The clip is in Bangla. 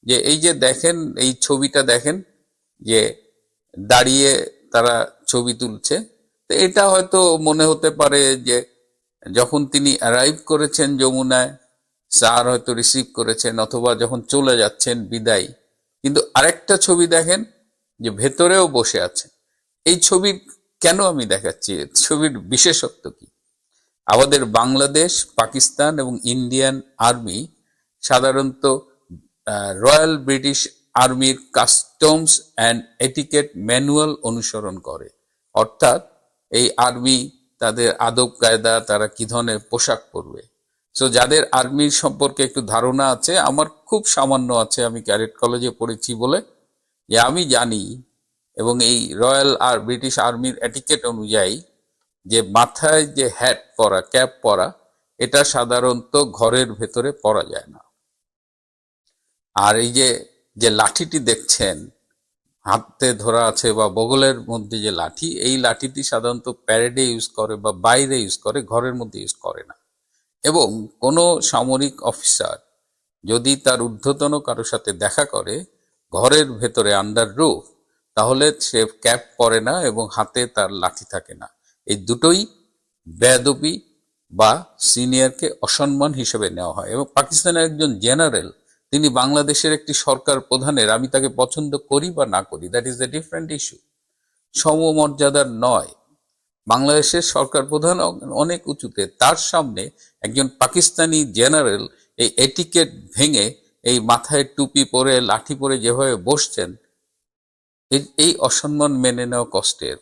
যে এই যে দেখেন, এই ছবিটা দেখেন, যে দাঁড়িয়ে তারা ছবি তুলছে। তো এটা হয়তো মনে হতে পারে যে যখন তিনি অ্যারাইভ করেছেন যমুনায়, স্যার হয়তো রিসিভ করেছেন, অথবা যখন চলে যাচ্ছেন বিদায়। কিন্তু আরেকটা ছবি দেখেন, যে ভেতরেও বসে আছে। এই ছবির কেন আমি দেখাচ্ছি, ছবির বিশেষত্ব কি? আমাদের বাংলাদেশ, পাকিস্তান এবং ইন্ডিয়ান আর্মি সাধারণত রয়্যাল ব্রিটিশ আর্মির কাস্টমস অ্যান্ড এটিকেট ম্যানুয়াল অনুসরণ করে। অর্থাৎ এই আর্মি, তাদের আদব কায়দা, তারা কি ধরনের পোশাক পরবে। সো যাদের আর্মির সম্পর্কে একটু ধারণা আছে, আমার খুব সামান্য আছে, আমি ক্যাডেট কলেজে পড়েছি বলে যে আমি জানি, এবং এই রয়্যাল আর ব্রিটিশ আর্মির এটিকেট অনুযায়ী যে মাথায় যে হ্যাট পরা, ক্যাপ পরা, এটা সাধারণত ঘরের ভেতরে পরা যায় না। আর এই যে যে লাঠিটি দেখছেন হাতে ধরা আছে বা বগলের মধ্যে যে লাঠি, এই লাঠিটি সাধারণত প্যারেডে ইউজ করে বা বাইরে ইউজ করে, ঘরের মধ্যে ইউজ করে না। এবং কোনো সামরিক অফিসার যদি তার ঊর্ধ্বতন কারোর সাথে দেখা করে ঘরের ভেতরে আন্ডার রুফ, তাহলে সে ক্যাপ পরে না এবং হাতে তার লাঠি থাকে না। এই দুটোই বেয়াদবি বা সিনিয়রকে অসম্মান হিসেবে নেওয়া হয়। এবং পাকিস্তানের একজন জেনারেল, তিনি বাংলাদেশের একটি সরকার প্রধানের, আমি তাকে পছন্দ করি বা না করি, that is a different issue, সমমর্যাদার নয়। বাংলাদেশের সরকার প্রধান অনেক উঁচুতে, তার সামনে একজন পাকিস্তানি জেনারেল এই এটিকেট ভেঙে এই মাথায় টুপি পরে লাঠি পরে যেভাবে বসছেন, এই অসম্মান মেনে নেওয়া কষ্টের।